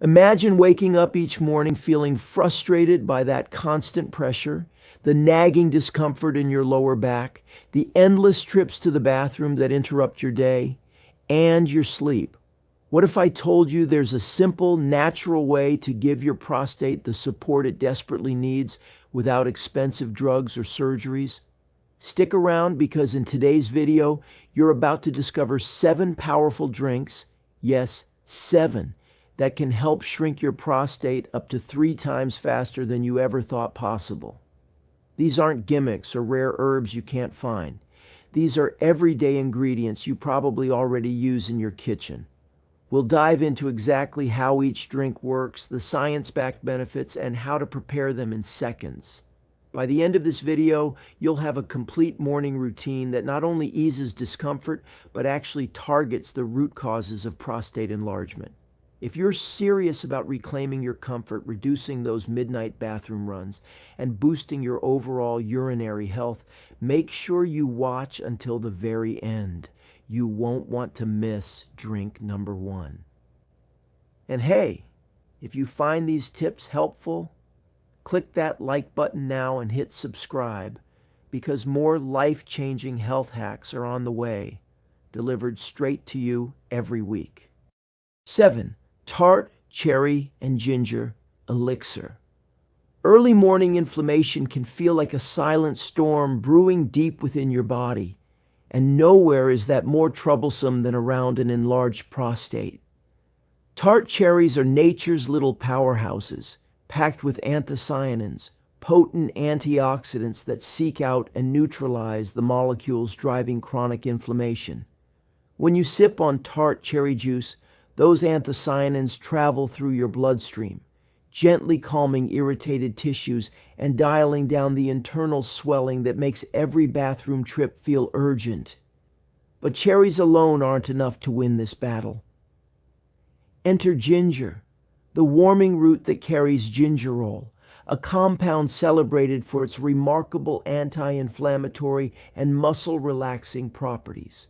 Imagine waking up each morning feeling frustrated by that constant pressure, the nagging discomfort in your lower back, the endless trips to the bathroom that interrupt your day, and your sleep. What if I told you there's a simple, natural way to give your prostate the support it desperately needs without expensive drugs or surgeries? Stick around because in today's video, you're about to discover 7 powerful drinks, yes, 7, that can help shrink your prostate up to 3 times faster than you ever thought possible. These aren't gimmicks or rare herbs you can't find. These are everyday ingredients you probably already use in your kitchen. We'll dive into exactly how each drink works, the science-backed benefits, and how to prepare them in seconds. By the end of this video, you'll have a complete morning routine that not only eases discomfort, but actually targets the root causes of prostate enlargement. If you're serious about reclaiming your comfort, reducing those midnight bathroom runs, and boosting your overall urinary health, make sure you watch until the very end. You won't want to miss drink number 1. And hey, if you find these tips helpful, click that like button now and hit subscribe, because more life-changing health hacks are on the way, delivered straight to you every week. 7. Tart, cherry, and ginger elixir. Early morning inflammation can feel like a silent storm brewing deep within your body, and nowhere is that more troublesome than around an enlarged prostate. Tart cherries are nature's little powerhouses, packed with anthocyanins, potent antioxidants that seek out and neutralize the molecules driving chronic inflammation. When you sip on tart cherry juice, those anthocyanins travel through your bloodstream, gently calming irritated tissues and dialing down the internal swelling that makes every bathroom trip feel urgent. But cherries alone aren't enough to win this battle. Enter ginger, the warming root that carries gingerol, a compound celebrated for its remarkable anti-inflammatory and muscle-relaxing properties.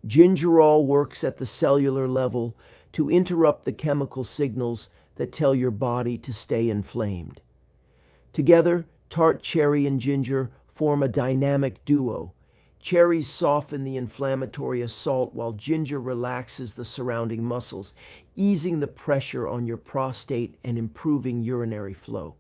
Gingerol works at the cellular level to interrupt the chemical signals that tell your body to stay inflamed. Together, tart cherry and ginger form a dynamic duo. Cherries soften the inflammatory assault while ginger relaxes the surrounding muscles, easing the pressure on your prostate and improving urinary flow.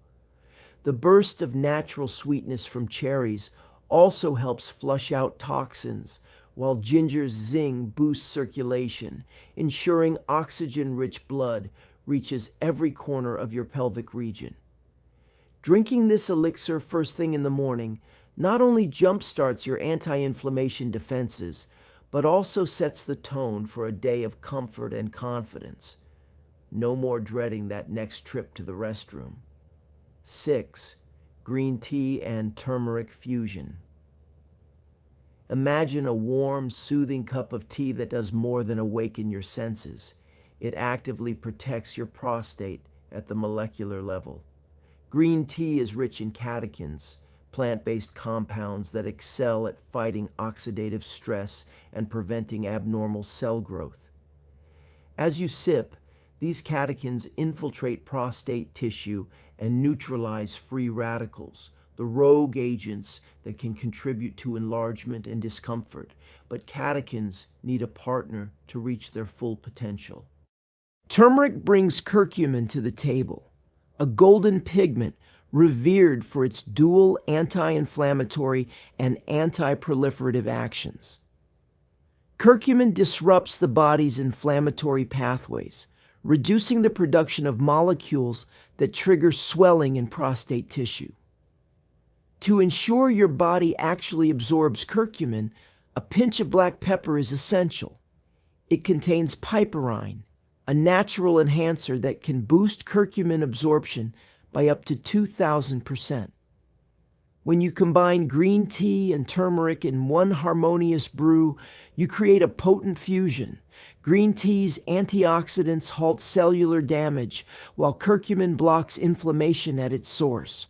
The burst of natural sweetness from cherries also helps flush out toxins, while ginger's zing boosts circulation, ensuring oxygen-rich blood reaches every corner of your pelvic region. Drinking this elixir first thing in the morning not only jumpstarts your anti-inflammation defenses, but also sets the tone for a day of comfort and confidence. No more dreading that next trip to the restroom. 6. Green tea and turmeric fusion. Imagine a warm, soothing cup of tea that does more than awaken your senses. It actively protects your prostate at the molecular level. Green tea is rich in catechins, plant-based compounds that excel at fighting oxidative stress and preventing abnormal cell growth. As you sip, these catechins infiltrate prostate tissue and neutralize free radicals, the rogue agents that can contribute to enlargement and discomfort, but catechins need a partner to reach their full potential. Turmeric brings curcumin to the table, a golden pigment revered for its dual anti-inflammatory and anti-proliferative actions. Curcumin disrupts the body's inflammatory pathways, reducing the production of molecules that trigger swelling in prostate tissue. To ensure your body actually absorbs curcumin, a pinch of black pepper is essential. It contains piperine, a natural enhancer that can boost curcumin absorption by up to 2,000%. When you combine green tea and turmeric in one harmonious brew, you create a potent fusion. Green tea's antioxidants halt cellular damage, while curcumin blocks inflammation at its source.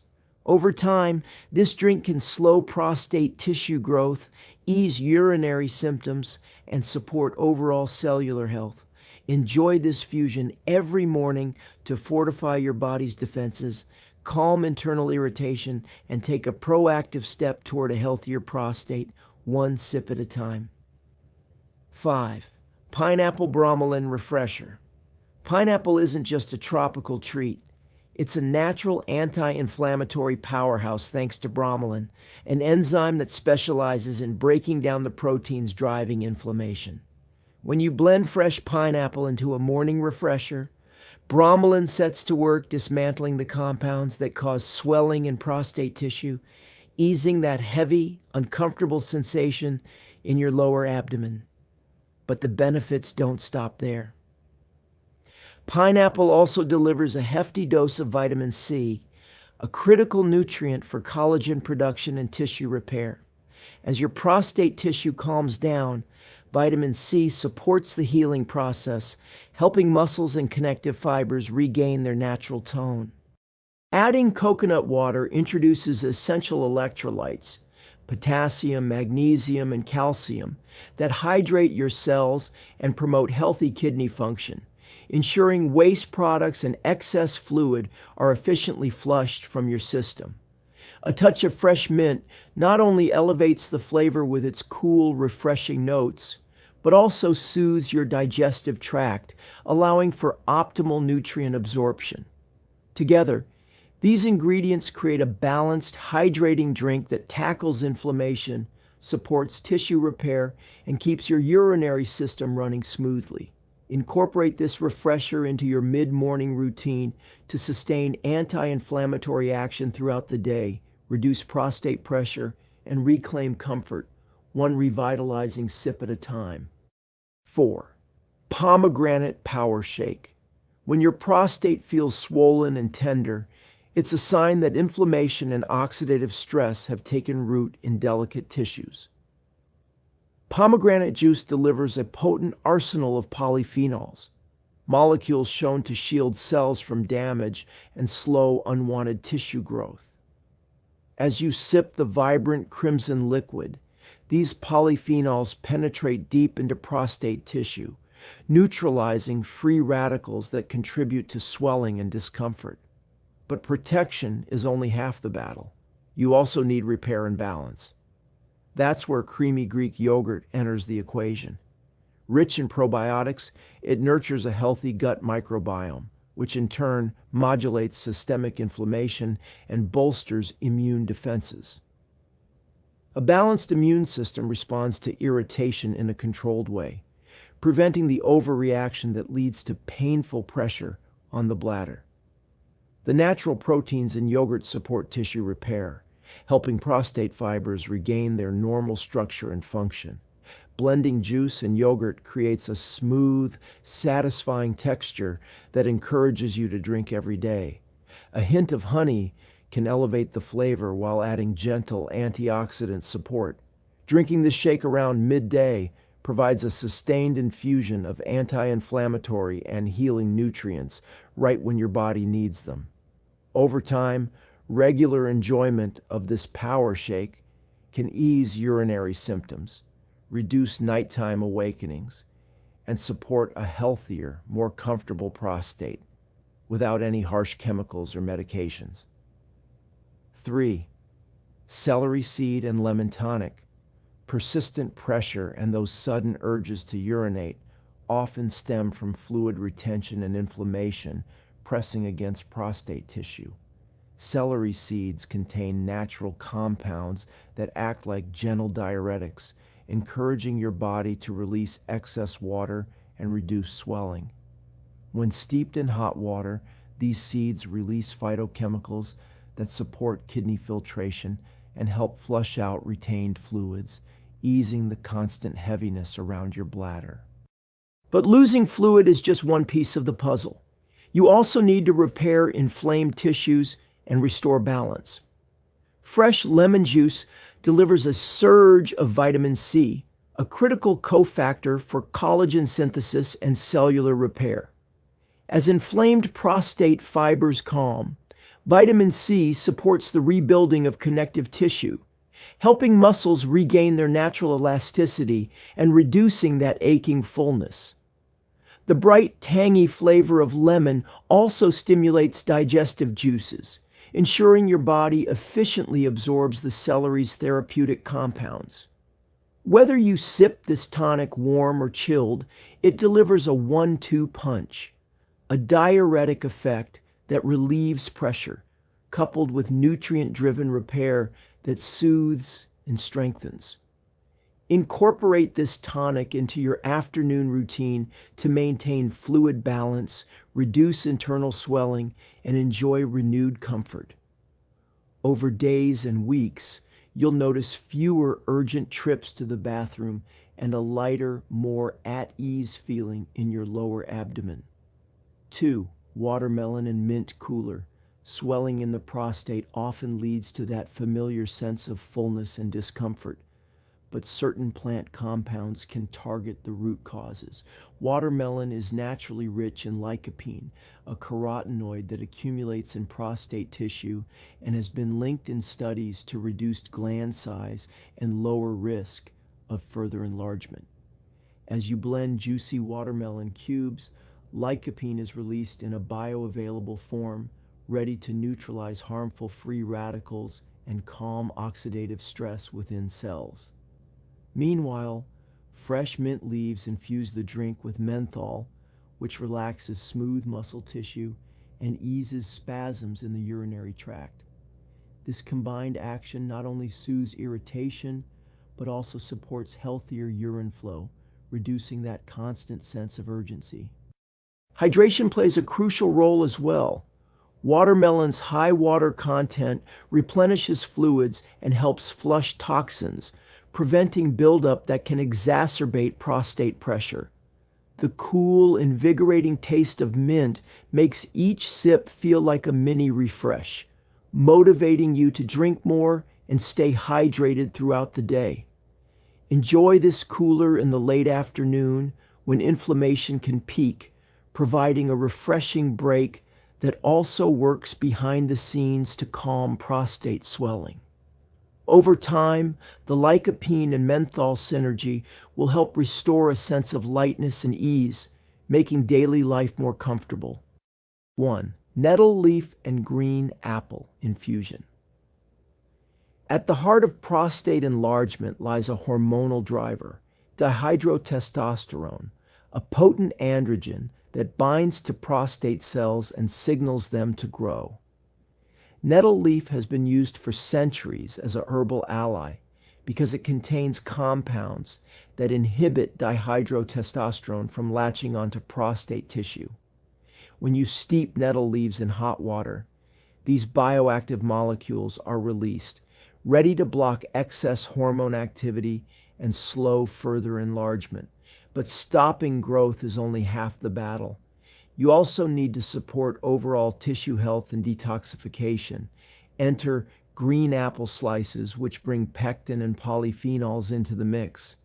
Over time, this drink can slow prostate tissue growth, ease urinary symptoms, and support overall cellular health. Enjoy this fusion every morning to fortify your body's defenses, calm internal irritation, and take a proactive step toward a healthier prostate, one sip at a time. 5. Pineapple Bromelain Refresher. Pineapple isn't just a tropical treat. It's a natural anti-inflammatory powerhouse thanks to bromelain, an enzyme that specializes in breaking down the proteins driving inflammation. When you blend fresh pineapple into a morning refresher, bromelain sets to work dismantling the compounds that cause swelling in prostate tissue, easing that heavy, uncomfortable sensation in your lower abdomen. But the benefits don't stop there. Pineapple also delivers a hefty dose of vitamin C, a critical nutrient for collagen production and tissue repair. As your prostate tissue calms down, vitamin C supports the healing process, helping muscles and connective fibers regain their natural tone. Adding coconut water introduces essential electrolytes, potassium, magnesium, and calcium, that hydrate your cells and promote healthy kidney function, ensuring waste products and excess fluid are efficiently flushed from your system. A touch of fresh mint not only elevates the flavor with its cool, refreshing notes, but also soothes your digestive tract, allowing for optimal nutrient absorption. Together, these ingredients create a balanced, hydrating drink that tackles inflammation, supports tissue repair, and keeps your urinary system running smoothly. Incorporate this refresher into your mid-morning routine to sustain anti-inflammatory action throughout the day, reduce prostate pressure, and reclaim comfort, one revitalizing sip at a time. 4. Pomegranate Power Shake. When your prostate feels swollen and tender, it's a sign that inflammation and oxidative stress have taken root in delicate tissues. Pomegranate juice delivers a potent arsenal of polyphenols, molecules shown to shield cells from damage and slow unwanted tissue growth. As you sip the vibrant crimson liquid, these polyphenols penetrate deep into prostate tissue, neutralizing free radicals that contribute to swelling and discomfort. But protection is only half the battle. You also need repair and balance. That's where creamy Greek yogurt enters the equation. Rich in probiotics, it nurtures a healthy gut microbiome, which in turn modulates systemic inflammation and bolsters immune defenses. A balanced immune system responds to irritation in a controlled way, preventing the overreaction that leads to painful pressure on the bladder. The natural proteins in yogurt support tissue repair, helping prostate fibers regain their normal structure and function. Blending juice and yogurt creates a smooth, satisfying texture that encourages you to drink every day. A hint of honey can elevate the flavor while adding gentle antioxidant support. Drinking this shake around midday provides a sustained infusion of anti-inflammatory and healing nutrients right when your body needs them. Over time, regular enjoyment of this power shake can ease urinary symptoms, reduce nighttime awakenings, and support a healthier, more comfortable prostate without any harsh chemicals or medications. 3. Celery seed and lemon tonic. Persistent pressure and those sudden urges to urinate often stem from fluid retention and inflammation pressing against prostate tissue. Celery seeds contain natural compounds that act like gentle diuretics, encouraging your body to release excess water and reduce swelling. When steeped in hot water, these seeds release phytochemicals that support kidney filtration and help flush out retained fluids, easing the constant heaviness around your bladder. But losing fluid is just one piece of the puzzle. You also need to repair inflamed tissues and restore balance. Fresh lemon juice delivers a surge of vitamin C, a critical cofactor for collagen synthesis and cellular repair. As inflamed prostate fibers calm, vitamin C supports the rebuilding of connective tissue, helping muscles regain their natural elasticity and reducing that aching fullness. The bright, tangy flavor of lemon also stimulates digestive juices, ensuring your body efficiently absorbs the celery's therapeutic compounds. Whether you sip this tonic warm or chilled, it delivers a 1-2 punch, a diuretic effect that relieves pressure, coupled with nutrient-driven repair that soothes and strengthens. Incorporate this tonic into your afternoon routine to maintain fluid balance, reduce internal swelling, and enjoy renewed comfort. Over days and weeks, you'll notice fewer urgent trips to the bathroom and a lighter, more at-ease feeling in your lower abdomen. 2. Watermelon and mint cooler. Swelling in the prostate often leads to that familiar sense of fullness and discomfort, but certain plant compounds can target the root causes. Watermelon is naturally rich in lycopene, a carotenoid that accumulates in prostate tissue and has been linked in studies to reduced gland size and lower risk of further enlargement. As you blend juicy watermelon cubes, lycopene is released in a bioavailable form, ready to neutralize harmful free radicals and calm oxidative stress within cells. Meanwhile, fresh mint leaves infuse the drink with menthol, which relaxes smooth muscle tissue and eases spasms in the urinary tract. This combined action not only soothes irritation, but also supports healthier urine flow, reducing that constant sense of urgency. Hydration plays a crucial role as well. Watermelon's high water content replenishes fluids and helps flush toxins, preventing buildup that can exacerbate prostate pressure. The cool, invigorating taste of mint makes each sip feel like a mini refresh, motivating you to drink more and stay hydrated throughout the day. Enjoy this cooler in the late afternoon when inflammation can peak, providing a refreshing break that also works behind the scenes to calm prostate swelling. Over time, the lycopene and menthol synergy will help restore a sense of lightness and ease, making daily life more comfortable. 1. Nettle leaf and green apple infusion. At the heart of prostate enlargement lies a hormonal driver, dihydrotestosterone, a potent androgen that binds to prostate cells and signals them to grow. Nettle leaf has been used for centuries as a herbal ally because it contains compounds that inhibit dihydrotestosterone from latching onto prostate tissue. When you steep nettle leaves in hot water, these bioactive molecules are released, ready to block excess hormone activity and slow further enlargement. But stopping growth is only half the battle. You also need to support overall tissue health and detoxification. Enter green apple slices, which bring pectin and polyphenols into the mix.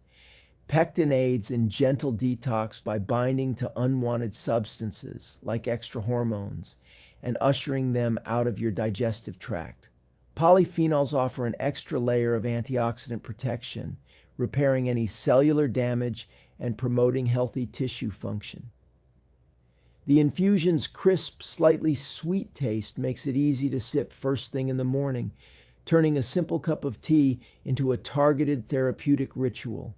Pectin aids in gentle detox by binding to unwanted substances like extra hormones and ushering them out of your digestive tract. Polyphenols offer an extra layer of antioxidant protection, repairing any cellular damage and promoting healthy tissue function. The infusion's crisp, slightly sweet taste makes it easy to sip first thing in the morning, turning a simple cup of tea into a targeted therapeutic ritual.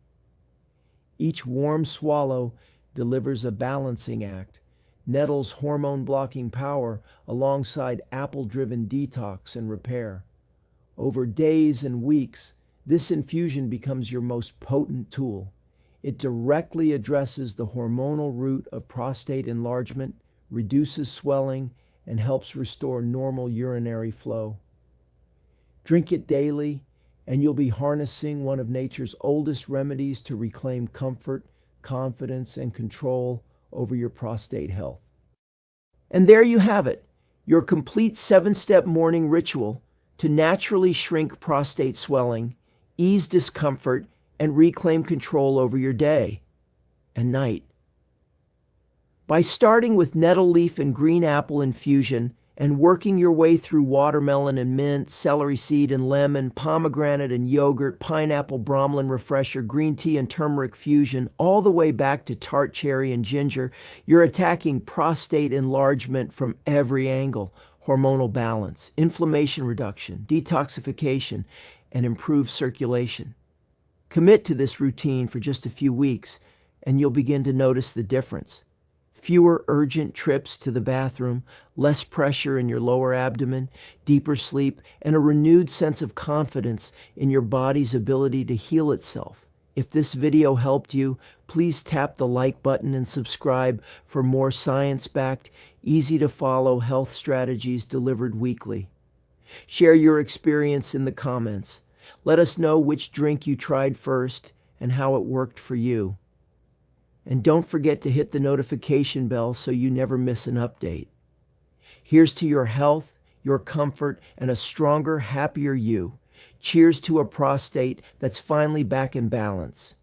Each warm swallow delivers a balancing act, Nettle's hormone-blocking power alongside apple-driven detox and repair. Over days and weeks, this infusion becomes your most potent tool. It directly addresses the hormonal root of prostate enlargement, reduces swelling, and helps restore normal urinary flow. Drink it daily, and you'll be harnessing one of nature's oldest remedies to reclaim comfort, confidence, and control over your prostate health. And there you have it, your complete 7-step morning ritual to naturally shrink prostate swelling, ease discomfort, and reclaim control over your day and night. By starting with nettle leaf and green apple infusion and working your way through watermelon and mint, celery seed and lemon, pomegranate and yogurt, pineapple, bromelain refresher, green tea and turmeric fusion, all the way back to tart cherry and ginger, you're attacking prostate enlargement from every angle: hormonal balance, inflammation reduction, detoxification, and improved circulation. Commit to this routine for just a few weeks, and you'll begin to notice the difference. Fewer urgent trips to the bathroom, less pressure in your lower abdomen, deeper sleep, and a renewed sense of confidence in your body's ability to heal itself. If this video helped you, please tap the like button and subscribe for more science-backed, easy-to-follow health strategies delivered weekly. Share your experience in the comments. Let us know which drink you tried first and how it worked for you. And don't forget to hit the notification bell so you never miss an update. Here's to your health, your comfort, and a stronger, happier you. Cheers to a prostate that's finally back in balance.